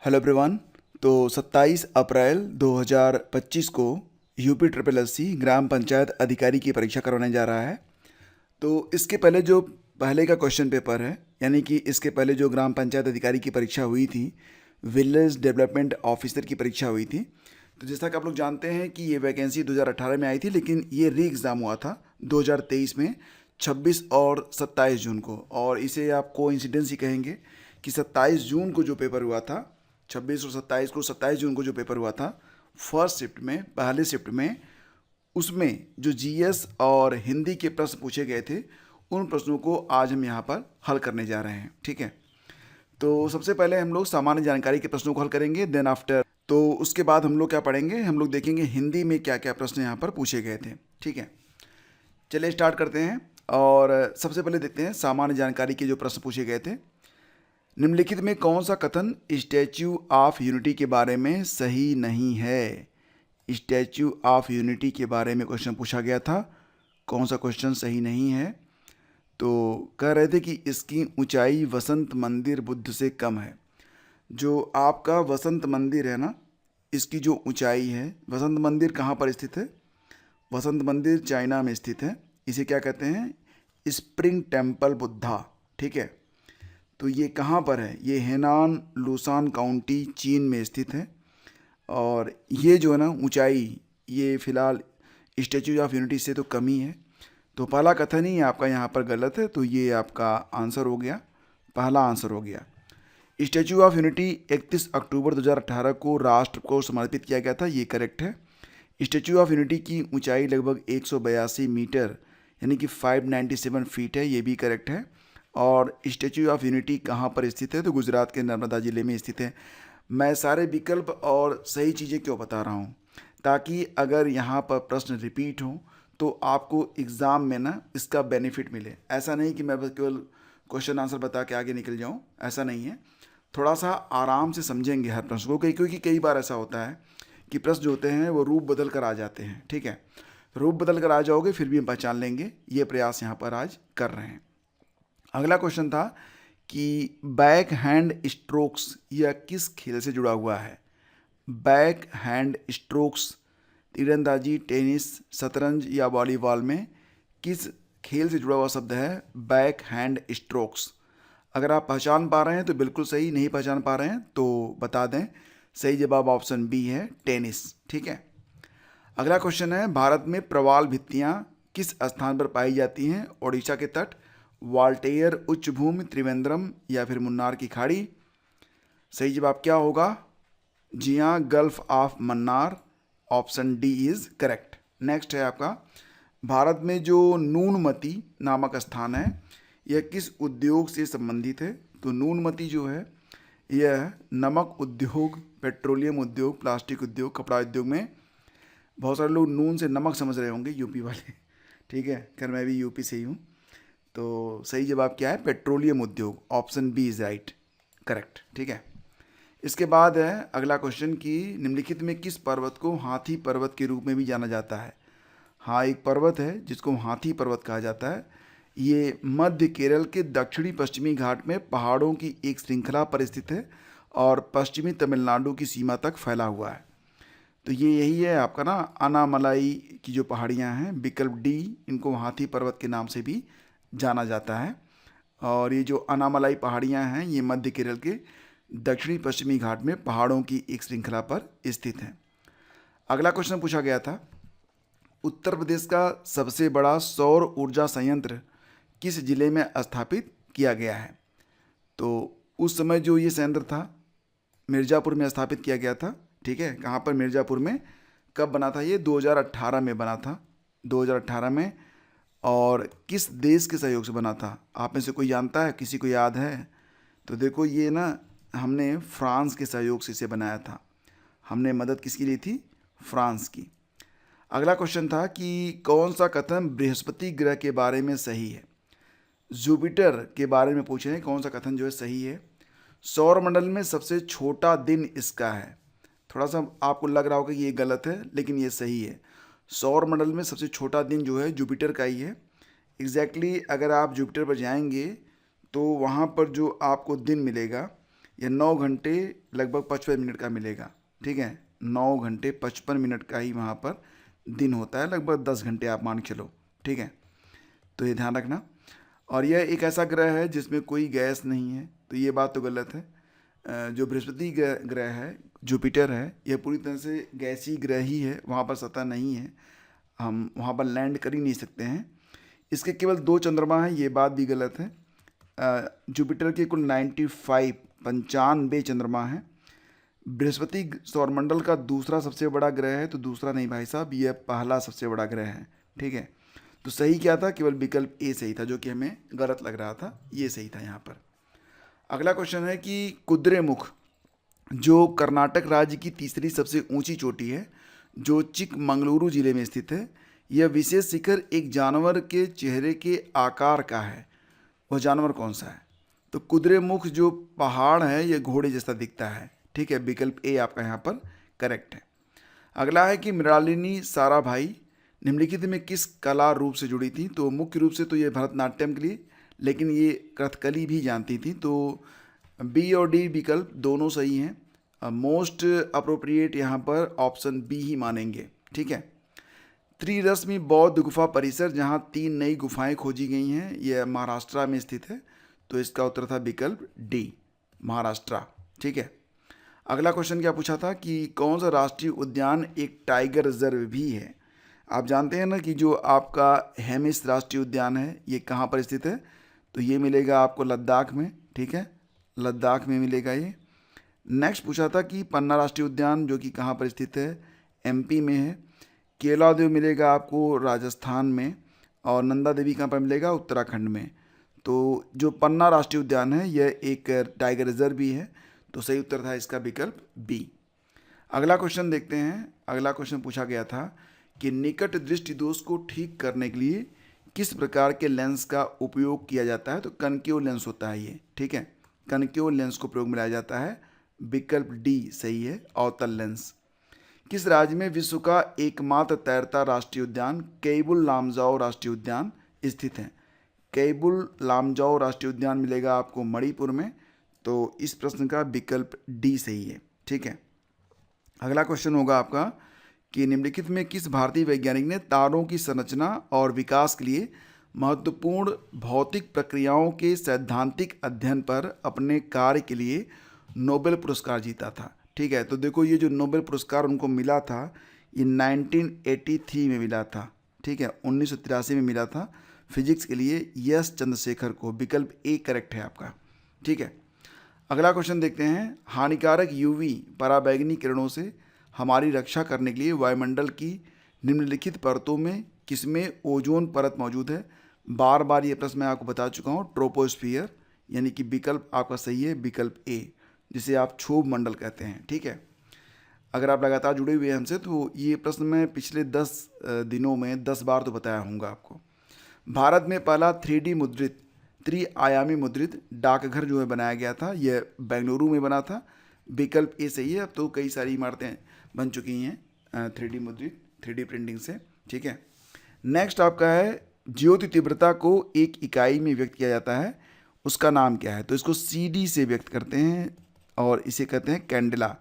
Hello everyone. तो 27 अप्रैल 2025 को UP triple SC ग्राम पंचायत अधिकारी की परीक्षा करवाने जा रहा है। तो इसके पहले जो पहले का क्वेश्चन पेपर है, यानी कि इसके पहले जो ग्राम पंचायत अधिकारी की परीक्षा हुई थी, विलेज डेवलपमेंट ऑफिसर की परीक्षा हुई थी। तो जैसा कि आप लोग जानते हैं कि ये वैकेंसी 2018 में आई थी, लेकिन ये री एग्ज़ाम हुआ था 2023 में 26 और 27 जून को। और इसे आप कोइंसिडेंस ही कहेंगे कि 27 जून को जो पेपर हुआ था, 26 और 27 को, 27 जून को जो पेपर हुआ था फर्स्ट शिफ्ट में, पहले शिफ्ट में, उसमें जो जीएस और हिंदी के प्रश्न पूछे गए थे, उन प्रश्नों को आज हम यहाँ पर हल करने जा रहे हैं। ठीक है, तो सबसे पहले हम लोग सामान्य जानकारी के प्रश्नों को हल करेंगे। देन आफ्टर तो उसके बाद हम लोग क्या पढ़ेंगे, हम लोग देखेंगे हिंदी में क्या क्या प्रश्न यहाँ पर पूछे गए थे। ठीक है, चलिए स्टार्ट करते हैं। और सबसे पहले देखते हैं सामान्य जानकारी के जो प्रश्न पूछे गए थे। निम्नलिखित में कौन सा कथन स्टैच्यू ऑफ यूनिटी के बारे में सही नहीं है? स्टैच्यू ऑफ यूनिटी के बारे में क्वेश्चन पूछा गया था, कौन सा क्वेश्चन सही नहीं है? तो कह रहे थे कि इसकी ऊंचाई वसंत मंदिर बुद्ध से कम है। जो आपका वसंत मंदिर है ना, इसकी जो ऊंचाई है, वसंत मंदिर कहाँ पर स्थित है? वसंत मंदिर चाइना में स्थित है। इसे क्या कहते हैं? Spring temple Buddha. ठीक है, तो ये कहाँ पर है? ये हेनान लूसान काउंटी चीन में स्थित है। और ये जो है ना ऊंचाई, ये फिलहाल स्टैच्यू ऑफ यूनिटी से तो कम ही है। तो पहला कथन ही आपका यहाँ पर गलत है, तो ये आपका आंसर हो गया, पहला आंसर हो गया। स्टैच्यू ऑफ यूनिटी 31 अक्टूबर 2018 को राष्ट्र को समर्पित किया गया था, ये करेक्ट है। स्टैच्यू ऑफ यूनिटी की ऊंचाई लगभग 182 मीटर यानी कि 597 फीट है, ये भी करेक्ट है। और स्टैच्यू ऑफ यूनिटी कहाँ पर स्थित है? तो गुजरात के नर्मदा ज़िले में स्थित है। मैं सारे विकल्प और सही चीज़ें क्यों बता रहा हूँ? ताकि अगर यहाँ पर प्रश्न रिपीट हो तो आपको एग्ज़ाम में ना इसका बेनिफिट मिले। ऐसा नहीं कि मैं बस केवल क्वेश्चन आंसर बता के आगे निकल जाऊँ, ऐसा नहीं है। थोड़ा सा आराम से समझेंगे हर प्रश्न को, क्योंकि कई बार ऐसा होता है कि प्रश्न जो होते हैं वो रूप बदल कर आ जाते हैं। ठीक है, रूप बदल कर आ जाओगे फिर भी हम पहचान लेंगे, ये प्रयास यहाँ पर आज कर रहे हैं। अगला क्वेश्चन था कि बैक हैंड स्ट्रोक्स यह किस खेल से जुड़ा हुआ है? बैक हैंड स्ट्रोक्स तीरंदाजी, टेनिस, शतरंज या वॉलीबॉल में किस खेल से जुड़ा हुआ शब्द है बैक हैंड स्ट्रोक्स? अगर आप पहचान पा रहे हैं तो बिल्कुल सही, नहीं पहचान पा रहे हैं तो बता दें। सही जवाब ऑप्शन बी है, टेनिस। ठीक है, अगला क्वेश्चन है, भारत में प्रवाल भित्तियाँ किस स्थान पर पाई जाती हैं? ओडिशा के तट, वाल्टेयर उच्च भूमि, त्रिवेंद्रम या फिर मुन्नार की खाड़ी? सही जवाब क्या होगा? जी हाँ, gulf of Mannar, option D is correct. Next है आपका, भारत में जो नूनमती नामक स्थान है यह किस उद्योग से संबंधित है? तो नूनमती जो है यह नमक उद्योग, पेट्रोलियम उद्योग, प्लास्टिक उद्योग, कपड़ा उद्योग में, बहुत सारे लोग नून से नमक समझ रहे होंगे यूपी वाले। ठीक है, खैर मैं भी यूपी से ही हूँ। तो सही जवाब क्या है? पेट्रोलियम उद्योग, option B is right, correct. ठीक है, इसके बाद है अगला क्वेश्चन कि निम्नलिखित में किस पर्वत को हाथी पर्वत के रूप में भी जाना जाता है? हाँ, एक पर्वत है जिसको हाथी पर्वत कहा जाता है। ये मध्य केरल के दक्षिणी पश्चिमी घाट में पहाड़ों की एक श्रृंखला पर स्थित है और पश्चिमी तमिलनाडु की सीमा तक फैला हुआ है। तो ये यही है आपका ना अनामलाई की जो पहाड़ियाँ हैं, विकल्प डी, इनको हाथी पर्वत के नाम से भी जाना जाता है। और ये जो अनामलाई पहाड़ियाँ हैं ये मध्य केरल के दक्षिणी पश्चिमी घाट में पहाड़ों की एक श्रृंखला पर स्थित हैं। अगला क्वेश्चन पूछा गया था, उत्तर प्रदेश का सबसे बड़ा सौर ऊर्जा संयंत्र किस जिले में स्थापित किया गया है? तो उस समय जो ये संयंत्र था मिर्ज़ापुर में स्थापित किया गया था। ठीक है, कहाँ पर? मिर्ज़ापुर में। कब बना था ये? 2018 में बना था, 2018 में। और किस देश के सहयोग से बना था? आप में से कोई जानता है, किसी को याद है? तो देखो ये ना हमने फ्रांस के सहयोग से इसे बनाया था। हमने मदद किसकी ली थी? फ्रांस की। अगला क्वेश्चन था कि कौन सा कथन बृहस्पति ग्रह के बारे में सही है? जुपिटर के बारे में पूछे हैं, कौन सा कथन जो है सही है? सौरमंडल में सबसे छोटा दिन इसका है। थोड़ा सा आपको लग रहा होगा कि ये गलत है, लेकिन ये सही है। सौरमंडल में सबसे छोटा दिन जो है जुपिटर का ही है। एग्जैक्टली अगर आप जुपिटर पर जाएंगे तो वहाँ पर जो आपको दिन मिलेगा ये 9 घंटे लगभग 55 मिनट का मिलेगा। ठीक है, 9 घंटे 55 मिनट का ही वहाँ पर दिन होता है, लगभग 10 घंटे आप मान के चलो। ठीक है, तो ये ध्यान रखना। और यह एक ऐसा ग्रह है जिसमें कोई गैस नहीं है, तो ये बात तो गलत है। जो बृहस्पति ग्रह है, जुपिटर है, यह पूरी तरह से गैसीय ग्रह ही है, वहाँ पर सतह नहीं है, हम वहाँ पर लैंड कर ही नहीं सकते हैं। इसके केवल 2 चंद्रमा हैं, ये बात भी गलत है। जुपिटर के कुल 95 चंद्रमा हैं। बृहस्पति सौरमंडल का दूसरा सबसे बड़ा ग्रह है, तो दूसरा नहीं भाई साहब, यह पहला सबसे बड़ा ग्रह है। ठीक है, तो सही क्या था, केवल विकल्प ए सही था, जो कि हमें गलत लग रहा था, ये सही था यहाँ पर। अगला क्वेश्चन है कि कुद्रेमुख जो कर्नाटक राज्य की तीसरी सबसे ऊंची चोटी है, जो चिकमंगलुरु जिले में स्थित है, यह विशेष शिखर एक जानवर के चेहरे के आकार का है। वह जानवर कौन सा है? तो कुद्रेमुख जो पहाड़ है यह घोड़े जैसा दिखता है। ठीक है, विकल्प ए आपका यहाँ पर करेक्ट है। अगला है कि मृणालिनी साराभाई निम्नलिखित में किस कला रूप से जुड़ी थी? तो मुख्य रूप से तो ये भरतनाट्यम के लिए, लेकिन ये कथकली भी जानती थी। तो बी और डी विकल्प दोनों सही हैं। मोस्ट अप्रोप्रिएट यहाँ पर ऑप्शन बी ही मानेंगे। ठीक है, त्रिरश्मि बौद्ध गुफा परिसर जहाँ 3 नई गुफाएं खोजी गई हैं, यह महाराष्ट्र में स्थित है, तो इसका उत्तर था विकल्प डी, महाराष्ट्र। ठीक है, अगला क्वेश्चन क्या पूछा था कि कौन सा राष्ट्रीय उद्यान एक टाइगर रिजर्व भी है? आप जानते हैं ना कि जो आपका हेमिस राष्ट्रीय उद्यान है ये कहाँ पर स्थित है? तो ये मिलेगा आपको लद्दाख में। ठीक है, लद्दाख में मिलेगा ये। नेक्स्ट पूछा था कि पन्ना राष्ट्रीय उद्यान जो कि कहाँ पर स्थित है? एमपी में है। केलादेव मिलेगा आपको राजस्थान में, और नंदा देवी कहाँ पर मिलेगा? उत्तराखंड में। तो जो पन्ना राष्ट्रीय उद्यान है यह एक टाइगर रिजर्व भी है, तो सही उत्तर था इसका विकल्प बी। अगला क्वेश्चन देखते हैं। अगला क्वेश्चन पूछा गया था कि निकट दृष्टि दोष को ठीक करने के लिए किस प्रकार के लेंस का उपयोग किया जाता है? तो कनकेव लेंस होता है ये। ठीक है, कनकेव लेंस को प्रयोग में लाया जाता है, विकल्प डी सही है, अवतल लेंस। किस राज्य में विश्व का एकमात्र तैरता राष्ट्रीय उद्यान केबुल लामजाओ राष्ट्रीय उद्यान स्थित है? केबुल लामजाओ राष्ट्रीय उद्यान मिलेगा आपको मणिपुर में, तो इस प्रश्न का विकल्प डी सही है। ठीक है, अगला क्वेश्चन होगा आपका कि निम्नलिखित में किस भारतीय वैज्ञानिक ने तारों की संरचना और विकास के लिए महत्वपूर्ण भौतिक प्रक्रियाओं के सैद्धांतिक अध्ययन पर अपने कार्य के लिए नोबेल पुरस्कार जीता था? ठीक है, तो देखो ये जो नोबेल पुरस्कार उनको मिला था ये 1983 में मिला था। ठीक है, 1983 में मिला था फिजिक्स के लिए यस चंद्रशेखर को, विकल्प ए करेक्ट है आपका। ठीक है, अगला क्वेश्चन देखते हैं। हानिकारक यूवी पराबैंगनी किरणों से हमारी रक्षा करने के लिए वायुमंडल की निम्नलिखित परतों में किसमें ओजोन परत मौजूद है? बार बार ये प्रश्न मैं आपको बता चुका हूँ, ट्रोपोस्फियर, यानी कि विकल्प आपका सही है, विकल्प ए, जिसे आप क्षोभ मंडल कहते हैं। ठीक है, अगर आप लगातार जुड़े हुए हैं हमसे तो ये प्रश्न मैं पिछले 10 दिनों में 10 बार तो बताया हूँगा आपको। भारत में पहला 3D मुद्रित त्रिआयामी मुद्रित डाकघर जो है बनाया गया था, यह बेंगलुरु में बना था, विकल्प ए सही है। अब तो कई सारी इमारतें बन चुकी हैं 3D मुद्रित 3D प्रिंटिंग से। ठीक है, नेक्स्ट आपका है ज्योति तीव्रता को एक इकाई में व्यक्त किया जाता है, उसका नाम क्या है? तो इसको CD से व्यक्त करते हैं और इसे कहते हैं कैंडेला,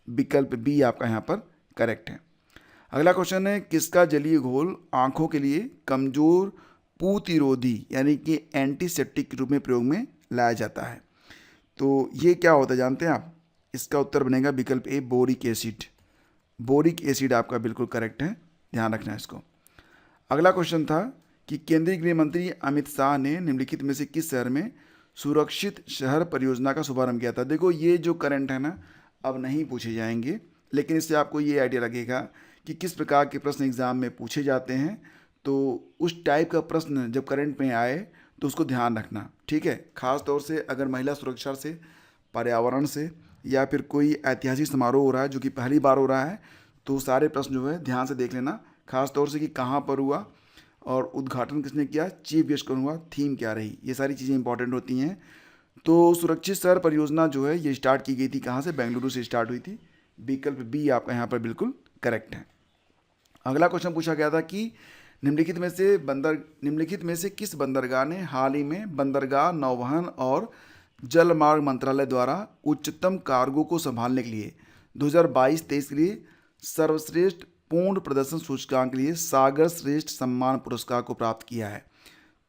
विकल्प बी आपका यहाँ पर करेक्ट है। अगला क्वेश्चन है किसका जलीय घोल आँखों के लिए कमजोर प्रतिरोधी यानी कि एंटीसेप्टिक के रूप में प्रयोग में लाया जाता है? तो ये क्या होता है जानते हैं आप? इसका उत्तर बनेगा विकल्प ए, बोरिक एसिड। बोरिक एसिड आपका बिल्कुल करेक्ट है, ध्यान रखना है इसको। अगला क्वेश्चन था कि केंद्रीय गृह मंत्री अमित शाह ने निम्नलिखित में से किस शहर में सुरक्षित शहर परियोजना का शुभारंभ किया था? देखो ये जो करंट है ना अब नहीं पूछे जाएंगे, लेकिन इससे आपको ये आइडिया लगेगा कि किस प्रकार के प्रश्न एग्जाम में पूछे जाते हैं। तो उस टाइप का प्रश्न जब करंट में आए तो उसको ध्यान रखना। ठीक है, खास तौर से अगर महिला सुरक्षा से, पर्यावरण से, या फिर कोई ऐतिहासिक समारोह हो रहा है जो कि पहली बार हो रहा है, तो सारे प्रश्न जो है ध्यान से देख लेना, खास तौर से कि कहाँ पर हुआ और उद्घाटन किसने किया, चीफ गेस्ट कौन हुआ, थीम क्या रही, ये सारी चीज़ें इंपॉर्टेंट होती हैं। तो सुरक्षित शहर परियोजना जो है ये स्टार्ट की गई थी कहाँ से? बेंगलुरु से स्टार्ट हुई थी, विकल्प बी आपका यहाँ पर बिल्कुल करेक्ट है। अगला क्वेश्चन पूछा गया था कि निम्नलिखित में से किस बंदरगाह ने हाल ही में बंदरगाह नौवहन और जल मार्ग मंत्रालय द्वारा उच्चतम कार्गो को संभालने के लिए 2022-23 के लिए सर्वश्रेष्ठ पूर्ण प्रदर्शन सूचकांक के लिए सागर श्रेष्ठ सम्मान पुरस्कार को प्राप्त किया है?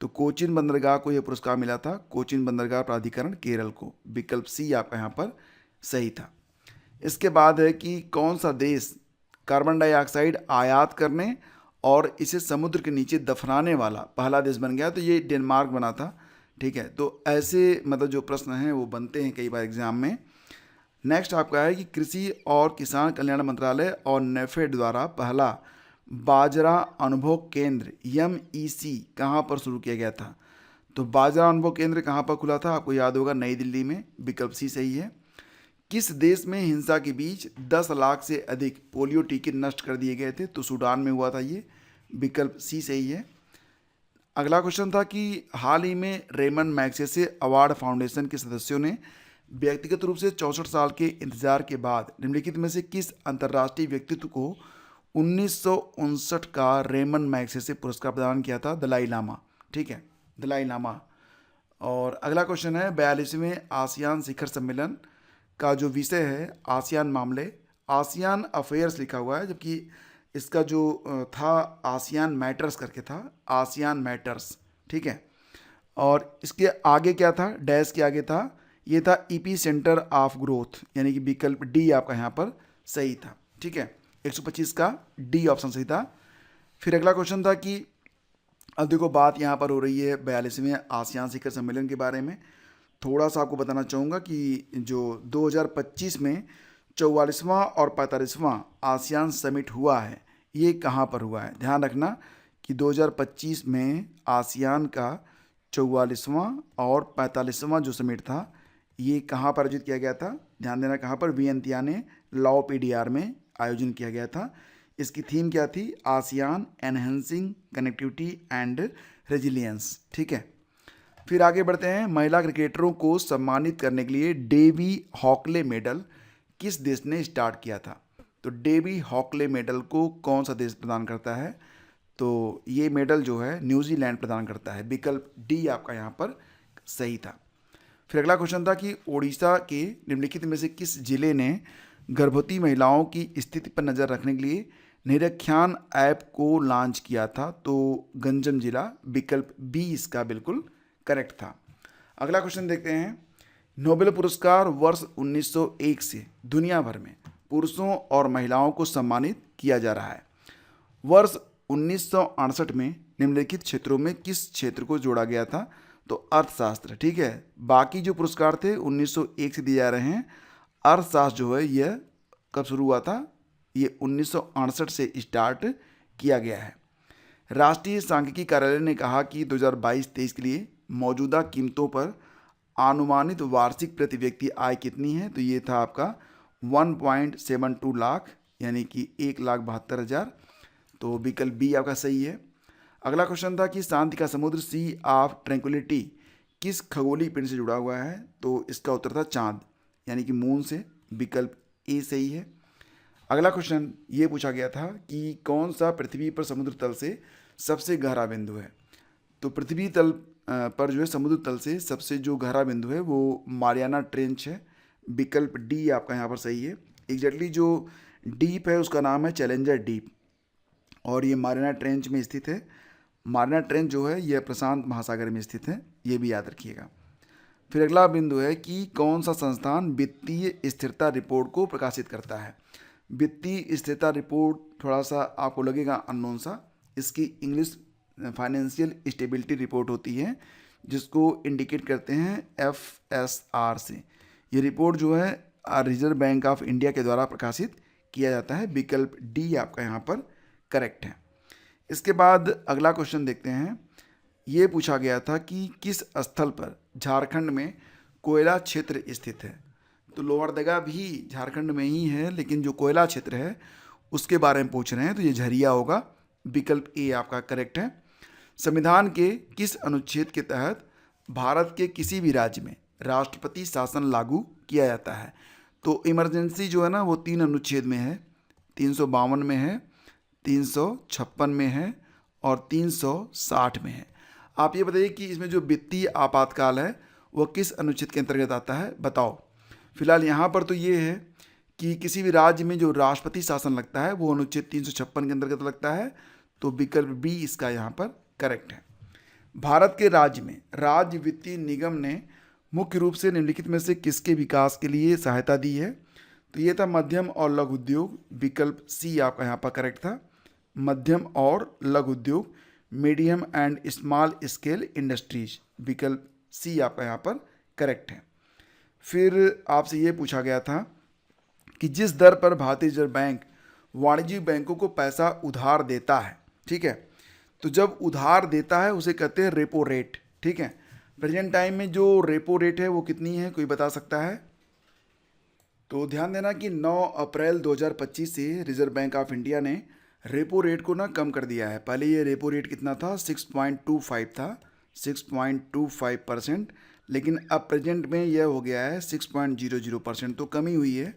तो कोचीन बंदरगाह को यह पुरस्कार मिला था, कोचीन बंदरगाह प्राधिकरण केरल को। विकल्प सी आपका यहाँ पर सही था। इसके बाद है कि कौन सा देश कार्बन डाइऑक्साइड आयात करने और इसे समुद्र के नीचे दफनाने वाला पहला देश बन गया? तो ये डेनमार्क बना था। ठीक है, तो ऐसे मतलब जो प्रश्न हैं वो बनते हैं कई बार एग्जाम में। नेक्स्ट आपका है कि कृषि और किसान कल्याण मंत्रालय और नेफेड द्वारा पहला बाजरा अनुभव केंद्र MEC कहाँ पर शुरू किया गया था? तो बाजरा अनुभव केंद्र कहाँ पर खुला था? आपको याद होगा, नई दिल्ली में। विकल्प सी सही है। किस देश में हिंसा के बीच 10 लाख से अधिक पोलियो टीके नष्ट कर दिए गए थे? तो सूडान में हुआ था ये। विकल्प सी सही है। अगला क्वेश्चन था कि हाल ही में रेमन मैग्सेसे अवार्ड फाउंडेशन के सदस्यों ने व्यक्तिगत रूप से 64 साल के इंतजार के बाद निम्नलिखित में से किस अंतर्राष्ट्रीय व्यक्तित्व को 1959 का रेमन मैग्सेसे पुरस्कार प्रदान किया था? दलाई लामा। ठीक है, दलाई लामा। और अगला क्वेश्चन है 42वें आसियान शिखर सम्मेलन का जो विषय है आसियान मामले, आसियान अफेयर्स लिखा हुआ है, जबकि इसका जो था आसियान मैटर्स करके था, आसियान मैटर्स। ठीक है, और इसके आगे क्या था? डैश के आगे था, ये था EP सेंटर ऑफ ग्रोथ, यानी कि विकल्प डी आपका यहाँ पर सही था। ठीक है, 125 का डी ऑप्शन सही था। फिर अगला क्वेश्चन था कि अब देखो बात यहाँ पर हो रही है 42वें आसियान शिखर सम्मेलन के बारे में। थोड़ा सा आपको बताना चाहूँगा कि जो 2025 में 44वां और 45वां आसियान समिट हुआ है, ये कहाँ पर हुआ है? ध्यान रखना कि 2025 में आसियान का 44वां और 45वां जो समिट था, ये कहाँ पर आयोजित किया गया था? ध्यान देना कहाँ पर? वियंतियाने लाओ PDR में आयोजन किया गया था। इसकी थीम क्या थी? ASEAN enhancing connectivity and resilience. ठीक है, फिर आगे बढ़ते हैं। महिला क्रिकेटरों को सम्मानित करने के लिए डेवी हॉकले मेडल किस देश ने स्टार्ट किया था? तो डेवी हॉकले मेडल को कौन सा देश प्रदान करता है? तो ये मेडल जो है न्यूजीलैंड प्रदान करता है। विकल्प डी आपका यहाँ पर सही था। फिर अगला क्वेश्चन था कि उड़ीसा के निम्नलिखित में से किस जिले ने गर्भवती महिलाओं की स्थिति पर नज़र रखने के लिए निरीक्षण ऐप को लॉन्च किया था? तो गंजम जिला। विकल्प बी इसका बिल्कुल करेक्ट था। अगला क्वेश्चन देखते हैं। नोबेल पुरस्कार वर्ष 1901 से दुनिया भर में पुरुषों और महिलाओं को सम्मानित किया जा रहा है। वर्ष 1968 में निम्नलिखित क्षेत्रों में किस क्षेत्र को जोड़ा गया था? तो अर्थशास्त्र। ठीक है, बाकी जो पुरस्कार थे 1901 से दिए जा रहे हैं। अर्थशास्त्र जो है यह कब शुरू हुआ था? ये 1968 से स्टार्ट किया गया है। राष्ट्रीय सांख्यिकी कार्यालय ने कहा कि 2022-23 के लिए मौजूदा कीमतों पर अनुमानित वार्षिक प्रति व्यक्ति आय कितनी है? तो ये था आपका 1.72 लाख, यानी कि 1,72,000। तो विकल्प बी आपका सही है। अगला क्वेश्चन था कि शांति का समुद्र सी ऑफ ट्रैंक्विलिटी किस खगोलीय पिंड से जुड़ा हुआ है? तो इसका उत्तर था चांद, यानी कि मून से। विकल्प ए सही है। अगला क्वेश्चन ये पूछा गया था कि कौन सा पृथ्वी पर समुद्र तल से सबसे गहरा बिंदु है? तो पृथ्वी तल पर जो है समुद्र तल से सबसे जो गहरा बिंदु है वो मारियाना ट्रेंच है। विकल्प डी आपका यहाँ पर सही है। एग्जैक्टली जो डीप है उसका नाम है चैलेंजर डीप, और ये मारियाना ट्रेंच में स्थित है। मारियाना ट्रेंच जो है यह प्रशांत महासागर में स्थित है, ये भी याद रखिएगा। फिर अगला बिंदु है कि कौन सा संस्थान वित्तीय स्थिरता रिपोर्ट को प्रकाशित करता है? वित्तीय स्थिरता रिपोर्ट थोड़ा सा आपको लगेगा अननोन सा। इसकी इंग्लिश फाइनेंशियल स्टेबिलिटी रिपोर्ट होती है, जिसको इंडिकेट करते हैं FSR से। ये रिपोर्ट जो है रिजर्व बैंक ऑफ इंडिया के द्वारा प्रकाशित किया जाता है। विकल्प डी आपका यहाँ पर करेक्ट है। इसके बाद अगला क्वेश्चन देखते हैं। ये पूछा गया था कि किस स्थल पर झारखंड में कोयला क्षेत्र स्थित है? तो लोहरदगा भी झारखंड में ही है, लेकिन जो कोयला क्षेत्र है उसके बारे में पूछ रहे हैं, तो ये झरिया होगा। विकल्प ए आपका करेक्ट है। संविधान के किस अनुच्छेद के तहत भारत के किसी भी राज्य में राष्ट्रपति शासन लागू किया जाता है? तो इमरजेंसी जो है ना वो 3 अनुच्छेद में है। 352 में है, 356 में है और 360 में है। आप ये बताइए कि इसमें जो वित्तीय आपातकाल है वह किस अनुच्छेद के अंतर्गत आता है, बताओ। फिलहाल यहाँ पर तो ये है कि किसी भी राज्य में जो राष्ट्रपति शासन लगता है वो अनुच्छेद 356 के अंतर्गत लगता है, तो विकल्प बी इसका यहाँ पर करेक्ट है। भारत के राज्य में राज्य वित्तीय निगम ने मुख्य रूप से निम्नलिखित में से किसके विकास के लिए सहायता दी है, तो ये था मध्यम और लघु उद्योग, विकल्प सी आपका यहाँ पर करेक्ट था। मध्यम और लघु उद्योग, medium and small scale industries, विकल्प सी आपका यहाँ पर करेक्ट है। फिर आपसे ये पूछा गया था कि जिस दर पर भारतीय रिजर्व बैंक वाणिज्यिक बैंकों को पैसा उधार देता है, ठीक है, तो जब उधार देता है उसे कहते हैं रेपो रेट, ठीक है। प्रेजेंट टाइम में जो रेपो रेट है वो कितनी है, कोई बता सकता है? तो ध्यान देना कि 9 अप्रैल 2025 से रिजर्व बैंक ऑफ इंडिया ने रेपो रेट को ना कम कर दिया है। पहले ये रेपो रेट कितना था, 6.25 था, 6.25%, लेकिन अब प्रेजेंट में यह हो गया है 6.00%, तो कमी हुई है।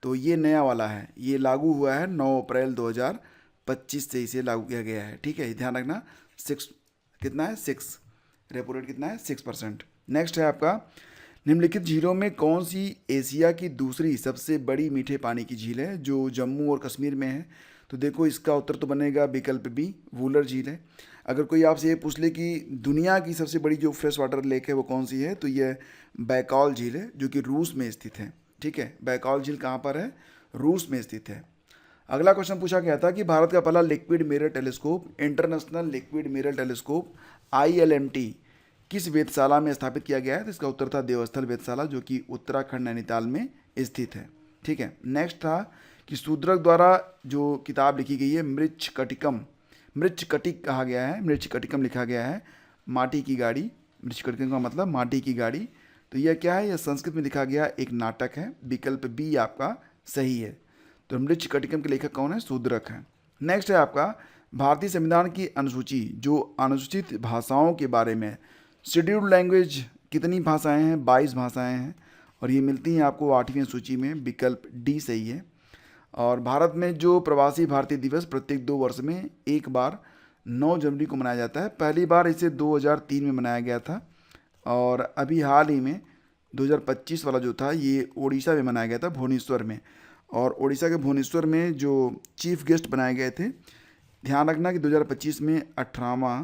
तो ये नया वाला है, ये लागू हुआ है 9 अप्रैल 2025 से इसे लागू किया गया है, ठीक है, ध्यान रखना। 6 कितना है, 6, रेपो रेट कितना है, 6%। नेक्स्ट है आपका, निम्नलिखित झीलों में कौन सी एशिया की दूसरी सबसे बड़ी मीठे पानी की झील है जो जम्मू और कश्मीर में है? तो देखो इसका उत्तर तो बनेगा विकल्प बी, वूलर झील है। अगर कोई आपसे ये पूछ ले कि दुनिया की सबसे बड़ी जो फ्रेश वाटर लेक है वो कौन सी है, तो यह बैकॉल झील है जो कि रूस में स्थित है, ठीक है। बैकॉल झील कहाँ पर है, रूस में स्थित है। अगला क्वेश्चन पूछा गया था कि भारत का पहला liquid mirror telescope, international liquid mirror telescope ILMT, किस वेधशाला में स्थापित किया गया है? तो इसका उत्तर था देवस्थल वेधशाला जो कि उत्तराखंड नैनीताल में स्थित है, ठीक है। नेक्स्ट था कि शूद्रक द्वारा जो किताब लिखी गई है मृच्छकटिकम, मृच्छकटिक कहा गया है, मृच्छकटिकम लिखा गया है, माटी की गाड़ी, मृच्छकटिकम का मतलब माटी की गाड़ी, तो यह क्या है, यह संस्कृत में लिखा गया एक नाटक है, विकल्प बी आपका सही है। तो मृच्छकटिकम के लेखक कौन है, शूद्रक है। नेक्स्ट है आपका, भारतीय संविधान की अनुसूची जो अनुसूचित भाषाओं के बारे में, शेड्यूल्ड लैंग्वेज कितनी भाषाएं हैं, 22 भाषाएं हैं, और ये मिलती हैं आपको 8वीं सूची में, विकल्प डी सही है। और भारत में जो प्रवासी भारतीय दिवस प्रत्येक 2 वर्ष में एक बार 9 जनवरी को मनाया जाता है, पहली बार इसे 2003 में मनाया गया था, और अभी हाल ही में 2025 वाला जो था ये उड़ीसा में मनाया गया था, भुवनेश्वर में। और उड़ीसा के भुवनेश्वर में जो चीफ गेस्ट बनाए गए थे, ध्यान रखना कि 2025 में 18वां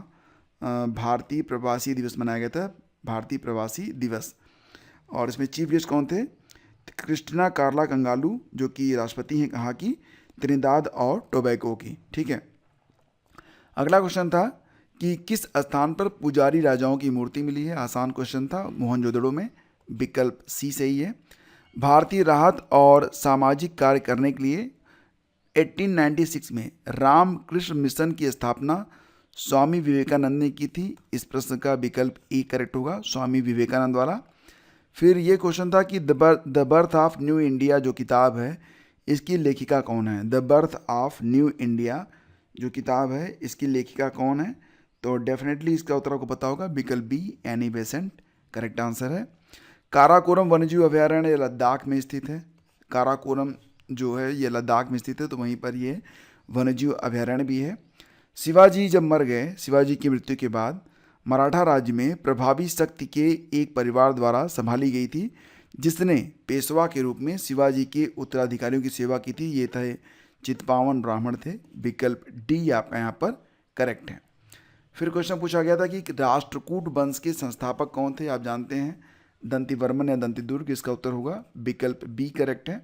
भारतीय प्रवासी दिवस मनाया गया था, भारतीय प्रवासी दिवस, और इसमें चीफ गेस्ट कौन थे, क्रिस्टिना कार्ला कंगालू जो कि राष्ट्रपति हैं कहाँ की, त्रिनिदाद और टोबैगो की, ठीक है। अगला क्वेश्चन था कि किस स्थान पर पुजारी राजाओं की मूर्ति मिली है, आसान क्वेश्चन था, मोहनजोदड़ो में, विकल्प सी सही है। भारतीय राहत और सामाजिक कार्य करने के लिए 1896 में रामकृष्ण मिशन की स्थापना स्वामी विवेकानंद ने की थी, इस प्रश्न का विकल्प ई करेक्ट होगा, स्वामी विवेकानंद वाला। फिर ये क्वेश्चन था कि the birth of new India जो किताब है इसकी लेखिका कौन है, the birth of new India जो किताब है इसकी लेखिका कौन है, तो डेफिनेटली इसका उत्तर आपको पता होगा, विकल्प be Annie Besant correct answer है। काराकोरम वन्यजीव अभयारण्य लद्दाख में स्थित है, काराकोरम जो है ये लद्दाख में स्थित है, तो वहीं पर ये वन्यजीव अभयारण्य भी है। शिवाजी जब मर गए, शिवाजी की मृत्यु के बाद मराठा राज्य में प्रभावी शक्ति के एक परिवार द्वारा संभाली गई थी जिसने पेशवा के रूप में शिवाजी के उत्तराधिकारियों की सेवा की थी, ये थे चित्पावन ब्राह्मण थे, विकल्प डी आपका यहाँ पर करेक्ट है। फिर क्वेश्चन पूछा गया था कि राष्ट्रकूट वंश के संस्थापक कौन थे, आप जानते हैं दंतिवर्मन या दंतिदुर्ग, इसका उत्तर होगा विकल्प बी करेक्ट है।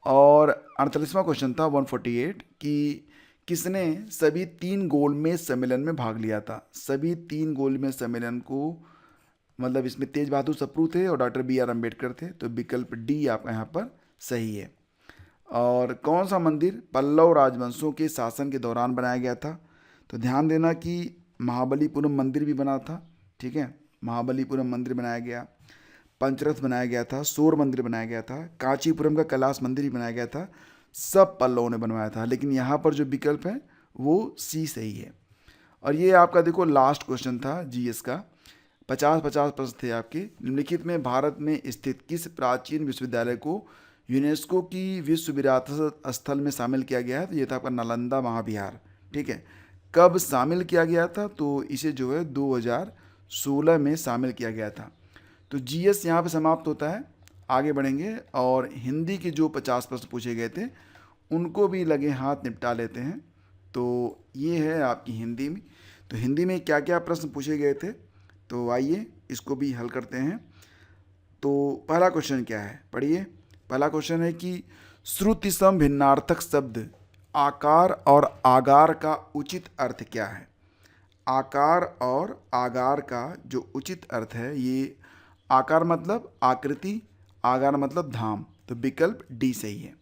और 48वां क्वेश्चन था 148 कि किसने सभी 3 गोलमेज सम्मेलन में भाग लिया था, सभी 3 गोलमेज सम्मेलन को, मतलब इसमें तेज बहादुर सप्रू थे और डॉक्टर BR अम्बेडकर थे, तो विकल्प डी आपका यहाँ पर सही है। और कौन सा मंदिर पल्लव राजवंशों के शासन के दौरान बनाया गया था, तो ध्यान देना कि महाबलीपुरम मंदिर भी बना था, ठीक है, महाबलीपुरम मंदिर बनाया गया, पंचरथ बनाया गया था, शोर मंदिर बनाया गया था, कांचीपुरम का कैलाश मंदिर भी बनाया गया था, सब पल्लवों ने बनवाया था, लेकिन यहाँ पर जो विकल्प है वो सी सही है। और ये आपका देखो लास्ट क्वेश्चन था GS का, 50-50 प्रश्न थे आपके। निम्नलिखित में भारत में स्थित किस प्राचीन विश्वविद्यालय को यूनेस्को की विश्व विरासत स्थल में शामिल किया गया है, तो ये था आपका नालंदा महाविहार, ठीक है। कब शामिल किया गया था, तो इसे जो है 2016 में शामिल किया गया था। तो जीएस यहाँ पे समाप्त होता है। आगे बढ़ेंगे और हिंदी के जो 50 प्रश्न पूछे गए थे उनको भी लगे हाथ निपटा लेते हैं। तो ये है आपकी हिंदी में। तो हिंदी में क्या क्या प्रश्न पूछे गए थे, तो आइए इसको भी हल करते हैं। तो पहला क्वेश्चन क्या है, पढ़िए। पहला क्वेश्चन है कि श्रुति सम भिन्नार्थक शब्द आकार और आगार का उचित अर्थ क्या है। आकार और आगार का जो उचित अर्थ है, ये आकार मतलब आकृति, आगार मतलब धाम, तो विकल्प डी सही है।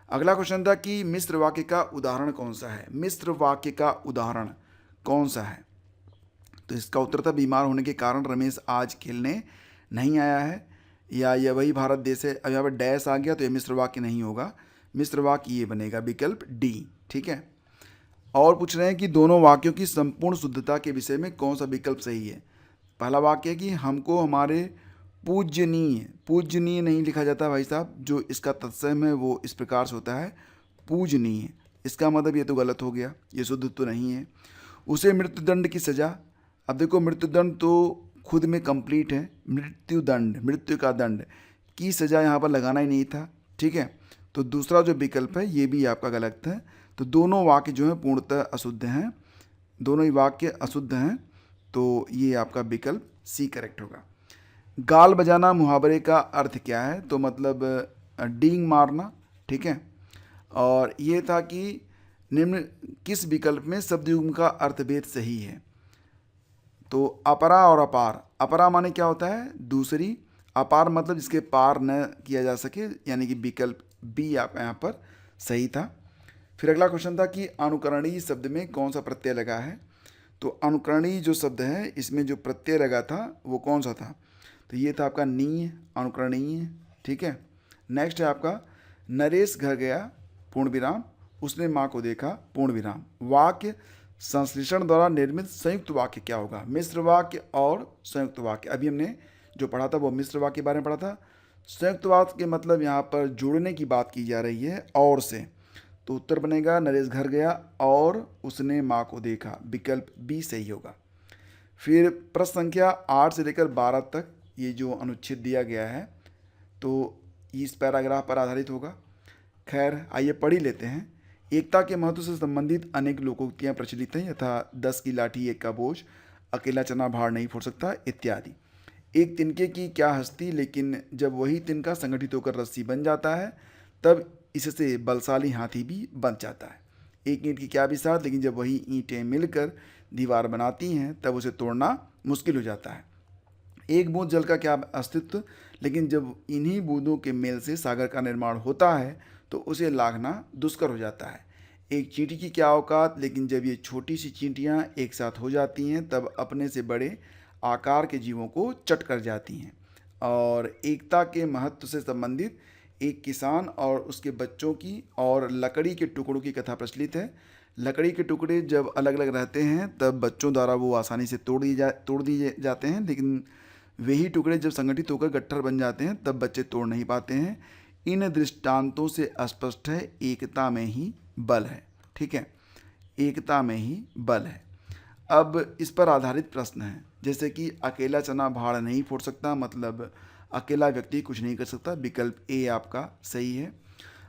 अगला क्वेश्चन था कि मिश्र वाक्य का उदाहरण कौन सा है। मिश्र वाक्य का उदाहरण कौन सा है, तो इसका उत्तर था बीमार होने के कारण रमेश आज खेलने नहीं आया है, या यह वही भारत देश है। अब यहाँ पर डैश आ गया तो यह मिश्र वाक्य नहीं होगा, मिश्र वाक्य ये बनेगा विकल्प डी। ठीक है। और पूछ रहे हैं कि दोनों वाक्यों की संपूर्ण शुद्धता के विषय में कौन सा विकल्प सही है। पहला वाक्य है कि हमको हमारे पूजनीय, पूजनीय नहीं लिखा जाता भाई साहब, जो इसका तत्सम है वो इस प्रकार से होता है पूजनीय, इसका मतलब ये तो गलत हो गया, ये शुद्ध तो नहीं है। उसे मृत्युदंड की सजा, अब देखो मृत्युदंड तो खुद में कंप्लीट है, मृत्युदंड, मृत्यु का दंड की सजा यहाँ पर लगाना ही नहीं था। ठीक है, तो दूसरा जो विकल्प है ये भी आपका गलत है। तो दोनों वाक्य जो हैं पूर्णतः अशुद्ध हैं, दोनों ही वाक्य अशुद्ध हैं, तो ये आपका विकल्प सी करेक्ट होगा। गाल बजाना मुहावरे का अर्थ क्या है, तो मतलब डींग मारना। ठीक है, और ये था कि निम्न किस विकल्प में शब्द युग्म का अर्थभेद सही है। तो अपरा और अपार, अपरा माने क्या होता है दूसरी, अपार मतलब जिसके पार न किया जा सके, यानी कि विकल्प बी आप यहाँ पर सही था। फिर अगला क्वेश्चन था कि अनुकरणीय शब्द में कौन सा प्रत्यय लगा है। तो अनुकरणीय जो शब्द है इसमें जो प्रत्यय लगा था वो कौन सा था, तो ये था आपका नीय, अनुकरणीय। ठीक है। नेक्स्ट है आपका नरेश घर गया पूर्ण विराम, उसने माँ को देखा पूर्ण विराम। वाक्य संश्लेषण द्वारा निर्मित संयुक्त वाक्य क्या होगा। मिश्र वाक्य और संयुक्त वाक्य, अभी हमने जो पढ़ा था वो मिश्र वाक्य के बारे में पढ़ा था। संयुक्त वाक्य के मतलब यहाँ पर जोड़ने की बात की जा रही है और से, तो उत्तर बनेगा नरेश घर गया और उसने माँ को देखा, विकल्प बी सही होगा। फिर प्रश्न संख्या 8 से लेकर 12 तक ये जो अनुच्छेद दिया गया है तो इस पैराग्राफ पर आधारित होगा। खैर आइए पढ़ ही लेते हैं। एकता के महत्व से संबंधित अनेक लोकोक्तियाँ प्रचलित हैं, यथा 10 की लाठी 1 का बोझ, अकेला चना भार नहीं फोड़ सकता इत्यादि। एक तिनके की क्या हस्ती, लेकिन जब वही तिनका संगठित होकर रस्सी बन जाता है तब इससे बलशाली हाथी भी बन जाता है। एक ईंट की क्या बिसात, लेकिन जब वही ईंटें मिलकर दीवार बनाती हैं तब उसे तोड़ना मुश्किल हो जाता है। एक बूंद जल का क्या अस्तित्व, लेकिन जब इन्हीं बूंदों के मेल से सागर का निर्माण होता है तो उसे लांघना दुष्कर हो जाता है। एक चींटी की क्या औकात, लेकिन जब ये छोटी सी चींटियाँ एक साथ हो जाती हैं तब अपने से बड़े आकार के जीवों को चट कर जाती हैं। और एकता के महत्व से संबंधित एक किसान और उसके बच्चों की और लकड़ी के टुकड़ों की कथा प्रचलित है। लकड़ी के टुकड़े जब अलग अलग रहते हैं तब बच्चों द्वारा वो आसानी से तोड़ दिए जाते हैं, लेकिन वही टुकड़े जब संगठित होकर गट्ठर बन जाते हैं तब बच्चे तोड़ नहीं पाते हैं। इन दृष्टांतों से स्पष्ट है एकता में ही बल है। ठीक है, एकता में ही बल है। अब इस पर आधारित प्रश्न है, जैसे कि अकेला चना भाड़ नहीं फोड़ सकता, मतलब अकेला व्यक्ति कुछ नहीं कर सकता, विकल्प ए आपका सही है।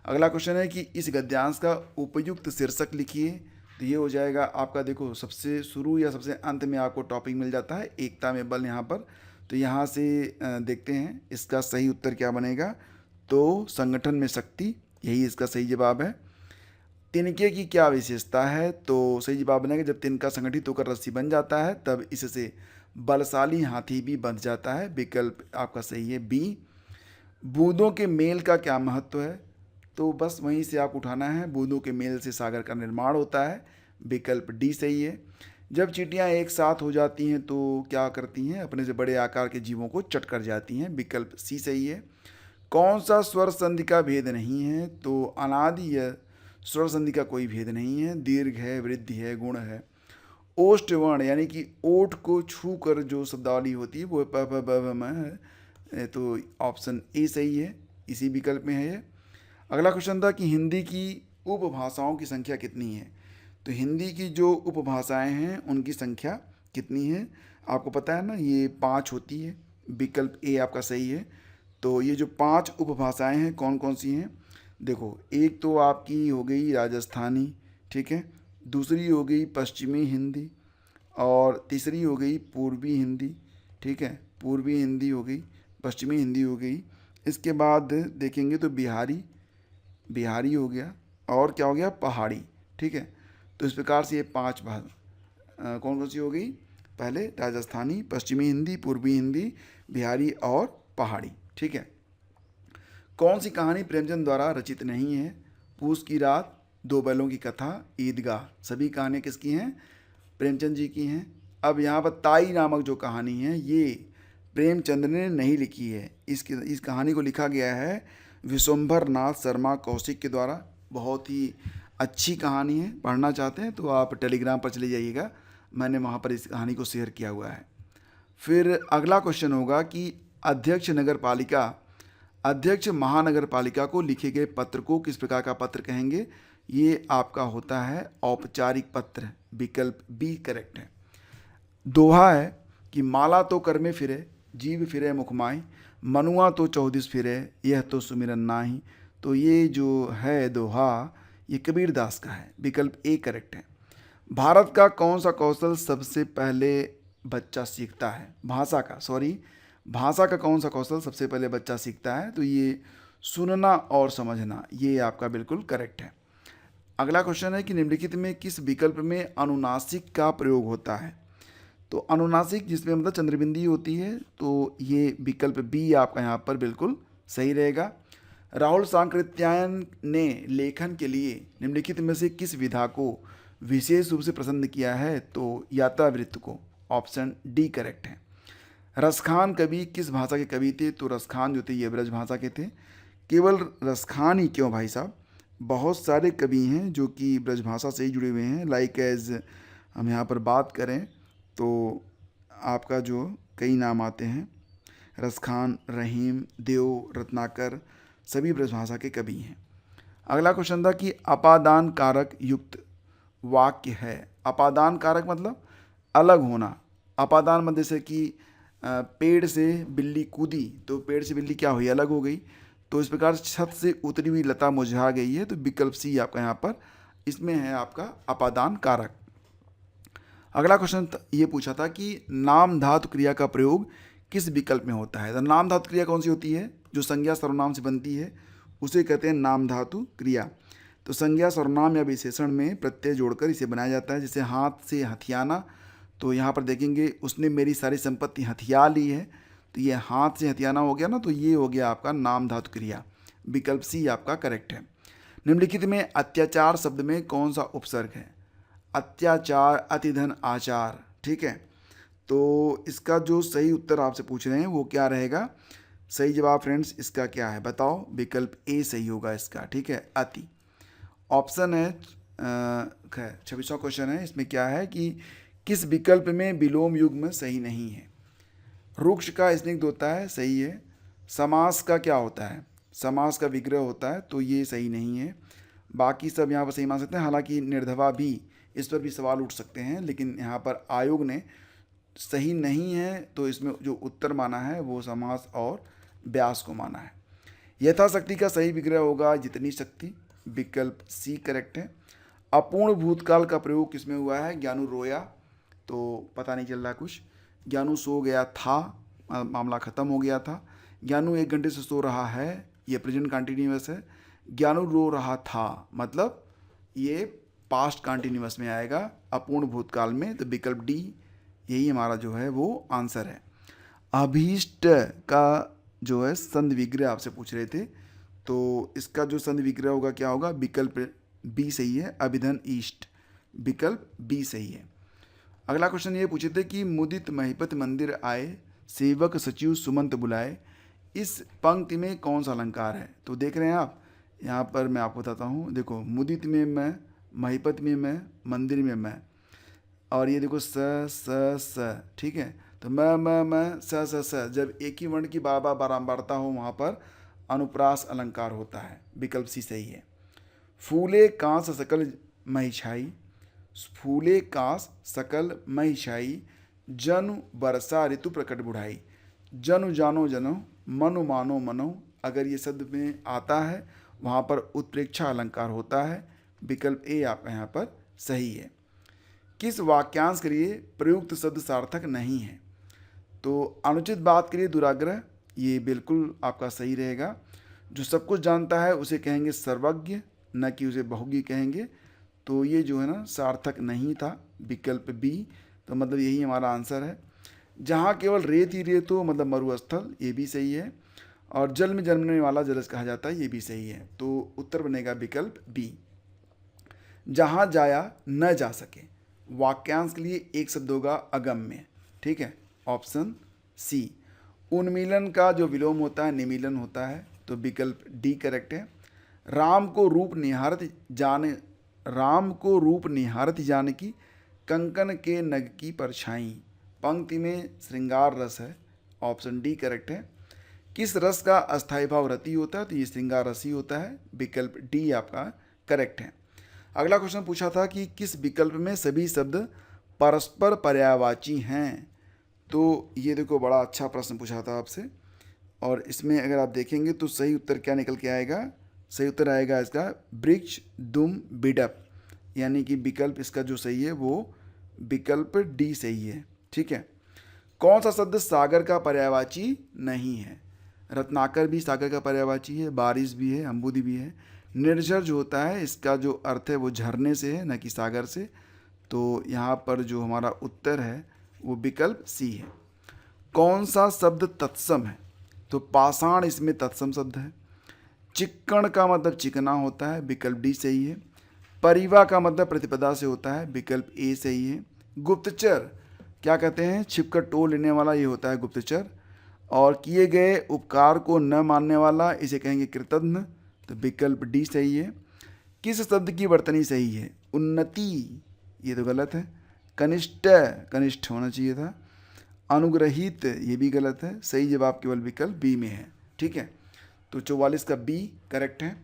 अगला क्वेश्चन है कि इस गद्यांश का उपयुक्त शीर्षक लिखिए, तो ये हो जाएगा आपका, देखो सबसे शुरू या सबसे अंत में आपको टॉपिक मिल जाता है एकता में बल यहाँ पर। तो यहाँ से देखते हैं इसका सही उत्तर क्या बनेगा। तो संगठन में शक्ति, यही इसका सही जवाब है। तिनके की क्या विशेषता है, तो सही जवाब बनेगा जब तिनका संगठित होकर रस्सी बन जाता है तब इससे बलशाली हाथी भी बंध जाता है, विकल्प आपका सही है बी। बूंदों के मेल का क्या महत्व है, तो बस वहीं से आप उठाना है, बूंदों के मेल से सागर का निर्माण होता है, विकल्प डी सही है। जब चींटियां एक साथ हो जाती हैं तो क्या करती हैं, अपने से बड़े आकार के जीवों को चट कर जाती हैं, विकल्प सी सही है। कौन सा स्वर संधि का भेद नहीं है, तो अनादि या स्वर संधि का कोई भेद नहीं है, दीर्घ है, वृद्धि है, गुण है। ओष्ठ वर्ण यानी कि ओठ को छू कर जो शब्दावली होती है वो प प ब म है, तो ऑप्शन ए सही है, इसी विकल्प में है ये। अगला क्वेश्चन था कि हिंदी की उपभाषाओं की संख्या कितनी है, तो हिंदी की जो उपभाषाएं हैं उनकी संख्या कितनी है। आपको पता है ना, ये 5 होती है, विकल्प ए आपका सही है। तो ये जो 5 उपभाषाएं हैं कौन कौन सी हैं, देखो एक तो आपकी हो गई राजस्थानी, ठीक है, दूसरी हो गई पश्चिमी हिंदी, और तीसरी हो गई पूर्वी हिंदी, ठीक है, पूर्वी हिंदी हो गई, पश्चिमी हिंदी हो गई। इसके बाद देखेंगे तो बिहारी, बिहारी हो गया, और क्या हो गया, पहाड़ी, ठीक है। तो इस प्रकार से ये 5 भाषा कौन कौन सी हो गई, पहले राजस्थानी, पश्चिमी हिंदी, पूर्वी हिंदी, बिहारी और पहाड़ी, ठीक है। कौन सी कहानी प्रेमचंद द्वारा रचित नहीं है, पूस की रात, दो बैलों की कथा, ईदगाह, सभी कहानियाँ किसकी हैं, प्रेमचंद जी की हैं। अब यहाँ पर ताई नामक जो कहानी है ये प्रेमचंद ने नहीं लिखी है, इस कहानी को लिखा गया है विश्वंभर नाथ शर्मा कौशिक के द्वारा। बहुत ही अच्छी कहानी है, पढ़ना चाहते हैं तो आप टेलीग्राम पर चले जाइएगा, मैंने वहाँ पर इस कहानी को शेयर किया हुआ है। फिर अगला क्वेश्चन होगा कि अध्यक्ष नगर पालिका, अध्यक्ष महानगर पालिका को लिखे गए पत्र को किस प्रकार का पत्र कहेंगे, ये आपका होता है औपचारिक पत्र, विकल्प बी करेक्ट है। दोहा है कि माला तो कर में फिरे, जीव फिरे मुखमाई, मनुआ तो 24 फिरे, यह तो सुमिरन नाही। तो ये जो है दोहा ये कबीरदास का है, विकल्प ए करेक्ट है। भारत का कौन सा कौशल सबसे पहले बच्चा सीखता है, भाषा का कौन सा कौशल सबसे पहले बच्चा सीखता है, तो ये सुनना और समझना, ये आपका बिल्कुल करेक्ट है। अगला क्वेश्चन है कि निम्नलिखित में किस विकल्प में अनुनासिक का प्रयोग होता है, तो अनुनासिक जिसमें मतलब चंद्रबिंदी होती है, तो ये विकल्प बी आपका यहाँ पर बिल्कुल सही रहेगा। राहुल सांकृत्यायन ने लेखन के लिए निम्नलिखित में से किस विधा को विशेष रूप से पसंद किया है, तो यात्रावृत्त को, ऑप्शन डी करेक्ट है। रसखान कवि किस भाषा के कवि थे, तो रसखान जो थे ये ब्रज भाषा के थे। केवल रसखान ही क्यों भाई साहब, बहुत सारे कवि हैं जो कि ब्रज भाषा से ही जुड़े हुए हैं। लाइक एज हम यहाँ पर बात करें तो आपका जो कई नाम आते हैं, रसखान, रहीम, देव, रत्नाकर, सभी ब्रजभाषा के कवि हैं। अगला क्वेश्चन था कि अपादान कारक युक्त वाक्य है, अपादान कारक मतलब अलग होना, अपादान मतलब जैसे कि पेड़ से बिल्ली कूदी तो पेड़ से बिल्ली क्या हुई, अलग हो गई। तो इस प्रकार छत से उतरी हुई लता मुरझा गई है, तो विकल्प सी आपका यहाँ पर इसमें है आपका अपादान कारक। अगला क्वेश्चन ये पूछा था कि नाम धातु क्रिया का प्रयोग किस विकल्प में होता है। तो नाम धातु क्रिया कौन सी होती है, जो संज्ञा सर्वनाम से बनती है उसे कहते हैं नाम धातु क्रिया। तो संज्ञा सर्वनाम या विशेषण में प्रत्यय जोड़कर इसे बनाया जाता है। जैसे हाथ से हथियाना, तो यहाँ पर देखेंगे उसने मेरी सारी संपत्ति हथिया ली है, तो ये हाथ से हथियाना हो गया ना, तो ये हो गया आपका नाम धातु क्रिया, विकल्प सी आपका करेक्ट है। निम्नलिखित में अत्याचार शब्द में कौन सा उपसर्ग है, अत्याचार, अतिधन, आचार, ठीक है। तो इसका जो सही उत्तर आपसे पूछ रहे हैं वो क्या रहेगा, सही जवाब फ्रेंड्स इसका क्या है बताओ, विकल्प ए सही होगा इसका, ठीक है, अति। ऑप्शन है 26वां क्वेश्चन है, इसमें क्या है कि किस विकल्प में विलोम युग्म सही नहीं है। रुक्ष का स्निग्ध होता है, सही है। समास का क्या होता है, समास का विग्रह होता है, तो ये सही नहीं है। बाकी सब यहाँ पर सही मान सकते हैं, हालांकि निर्धवा भी, इस पर भी सवाल उठ सकते हैं, लेकिन यहाँ पर आयोग ने सही नहीं है, तो इसमें जो उत्तर माना है वो समास और व्यास को माना है। यथाशक्ति का सही विग्रह होगा जितनी शक्ति, विकल्प सी करेक्ट है। अपूर्ण भूतकाल का प्रयोग किसमें हुआ है, ज्ञानू रोया, तो पता नहीं चल रहा कुछ, ज्ञानू सो गया था, मामला ख़त्म हो गया था। ज्ञानू 1 घंटे से सो रहा है, ये प्रेजेंट कंटिन्यूअस है। ज्ञानू रो रहा था मतलब ये पास्ट कंटिन्यूअस में आएगा अपूर्ण भूतकाल में, तो विकल्प डी यही हमारा जो है वो आंसर है। अभीष्ट का जो है संधि विग्रह आपसे पूछ रहे थे, तो इसका जो संधि विग्रह होगा क्या होगा, विकल्प बी सही है, अभिधन ईष्ट, विकल्प बी सही है। अगला क्वेश्चन ये पूछे थे कि मुदित महिपत मंदिर आए, सेवक सचिव सुमंत बुलाए, इस पंक्ति में कौन सा अलंकार है। तो देख रहे हैं आप, यहाँ पर मैं आपको बताता हूँ, देखो मुदित में मैं, महिपत में मैं, मंदिर में मैं, और ये देखो स स स, ठीक है। तो मैं स स स, जब एक ही वर्ण की बार बार बारंबारता हो वहाँ पर अनुप्रास अलंकार होता है, विकल्प सी सही है। फूले कांस सकल महिषाई, फूले कांस सकल महिषाई, जनु वर्षा ऋतु प्रकट बुढ़ाई, जनु जानो जनो, मनु मानो मनो, अगर ये शब्द में आता है वहाँ पर उत्प्रेक्षा अलंकार होता है। विकल्प ए आपका यहाँ पर सही है। किस वाक्यांश के लिए प्रयुक्त शब्द सार्थक नहीं है? तो अनुचित बात के लिए दुराग्रह, ये बिल्कुल आपका सही रहेगा। जो सब कुछ जानता है उसे कहेंगे सर्वज्ञ, न कि उसे बहुज्ञ कहेंगे। तो ये जो है ना सार्थक नहीं था, विकल्प बी। तो मतलब यही हमारा आंसर है। जहाँ केवल रेत ही रेत हो मतलब मरुस्थल, ये भी सही है। और जल में जन्मने वाला जलज कहा जाता है, ये भी सही है। तो उत्तर बनेगा विकल्प बी। जहाँ जाया न जा सके, वाक्यांश के लिए एक शब्द होगा अगम्य, ठीक है, ऑप्शन सी। उन्मीलन का जो विलोम होता है निमीलन होता है, तो विकल्प डी करेक्ट है। राम को रूप निहारत जान की, कंकन के नग की परछाई, पंक्ति में श्रृंगार रस है, ऑप्शन डी करेक्ट है। किस रस का अस्थायी भाव रति होता है? तो ये श्रृंगार रस ही होता है, विकल्प डी आपका करेक्ट है। अगला क्वेश्चन पूछा था कि किस विकल्प में सभी शब्द परस्पर पर्यायवाची हैं? तो ये देखो बड़ा अच्छा प्रश्न पूछा था आपसे, और इसमें अगर आप देखेंगे तो सही उत्तर क्या निकल के आएगा? सही उत्तर आएगा इसका वृक्ष दुम बिडप, यानी कि विकल्प इसका जो सही है वो विकल्प डी सही है, ठीक है। कौन सा शब्द सागर का पर्यायवाची नहीं है? रत्नाकर भी सागर का पर्यायवाची है, बारिश भी है, अम्बुदी भी है। निर्झर जो होता है इसका जो अर्थ है वो झरने से है, न कि सागर से। तो यहाँ पर जो हमारा उत्तर है वो विकल्प सी है। कौन सा शब्द तत्सम है? तो पाषाण इसमें तत्सम शब्द है। चिक्कण का मतलब चिकना होता है, विकल्प डी सही है। परिवा का मतलब प्रतिपदा से होता है, विकल्प ए सही है। गुप्तचर क्या कहते हैं? छिपकर टोल लेने वाला, ये होता है गुप्तचर। और किए गए उपकार को न मानने वाला, इसे कहेंगे कृतघ्न, तो विकल्प डी सही है। किस शब्द की वर्तनी सही है? उन्नति, ये तो गलत है। कनिष्ठ होना चाहिए था। अनुग्रहित, ये भी गलत है। सही जवाब केवल विकल्प बी में है, ठीक है। तो 44 का बी करेक्ट है।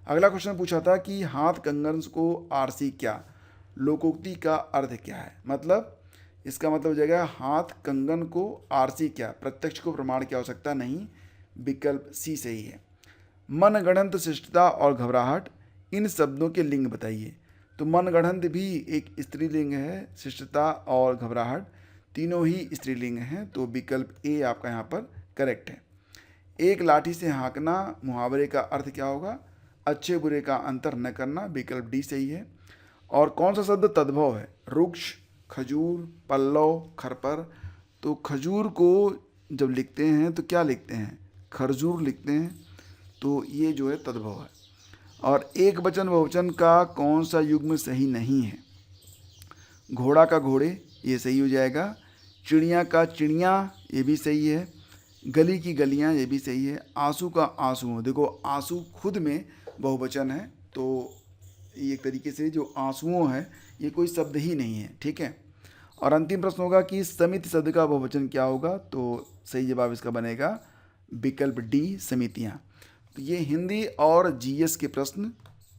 अगला क्वेश्चन पूछा था कि हाथ कंगन को आरसी क्या, लोकोक्ति का अर्थ क्या है? मतलब इसका मतलब हो जाएगा हाथ कंगन को आरसी क्या, प्रत्यक्ष को प्रमाण की आवश्यकता नहीं, विकल्प सी सही है। मनगढ़ंत, शिष्टता और घबराहट, इन शब्दों के लिंग बताइए। तो मनगढ़ंत भी एक स्त्रीलिंग है, शिष्टता और घबराहट तीनों ही स्त्रीलिंग हैं, तो विकल्प ए आपका यहाँ पर करेक्ट है। एक लाठी से हाँकना, मुहावरे का अर्थ क्या होगा? अच्छे बुरे का अंतर न करना, विकल्प डी सही है। और कौन सा शब्द तद्भव है? रुक्ष, खजूर, पल्लव, खरपर। तो खजूर को जब लिखते हैं तो क्या लिखते हैं? खरजूर लिखते हैं, तो ये जो है तद्भव है। और एक वचन बहुवचन का कौन सा युग्म सही नहीं है? घोड़ा का घोड़े, ये सही हो जाएगा। चिड़िया का चिड़िया, ये भी सही है। गली की गलियाँ, ये भी सही है। आंसू का आंसू, देखो आंसू खुद में बहुवचन है, तो ये एक तरीके से जो आंसुओं है ये कोई शब्द ही नहीं है, ठीक है। और अंतिम प्रश्न होगा कि समिति शब्द का बहुवचन क्या होगा? तो सही जवाब इसका बनेगा विकल्प डी, समितियाँ। तो ये हिंदी और जीएस के प्रश्न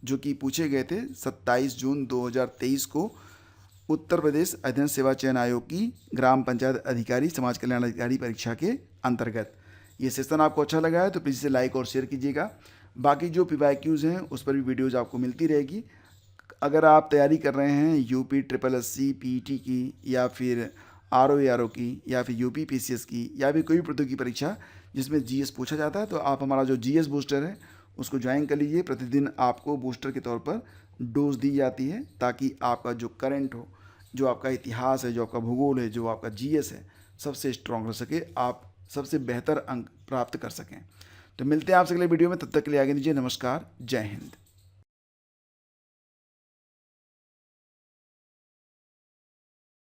जो कि पूछे गए थे 27 जून 2023 को उत्तर प्रदेश अध्ययन सेवा चयन आयोग की ग्राम पंचायत अधिकारी समाज कल्याण अधिकारी परीक्षा के अंतर्गत। ये सेशन आपको अच्छा लगा है तो प्लीज़ इसे लाइक और शेयर कीजिएगा। बाकी जो PYQs हैं उस पर भी वीडियोज़ आपको मिलती रहेगी। अगर आप तैयारी कर रहे हैं UP SSSC PET की, या फिर RO की, या फिर UP PCS की, या फिर कोई भी प्रतियोगी परीक्षा जिसमें GS पूछा जाता है, तो आप हमारा जो GS बूस्टर है उसको ज्वाइन कर लीजिए। प्रतिदिन आपको बूस्टर के तौर पर डोज दी जाती है, ताकि आपका जो करंट हो, जो आपका इतिहास है, जो आपका भूगोल है, जो आपका GS है, सबसे स्ट्रॉन्ग रह सके, आप सबसे बेहतर अंक प्राप्त कर सकें। तो मिलते हैं आपसे अगले वीडियो में, तब तक के लिए आगे दीजिए। नमस्कार, जय हिंद।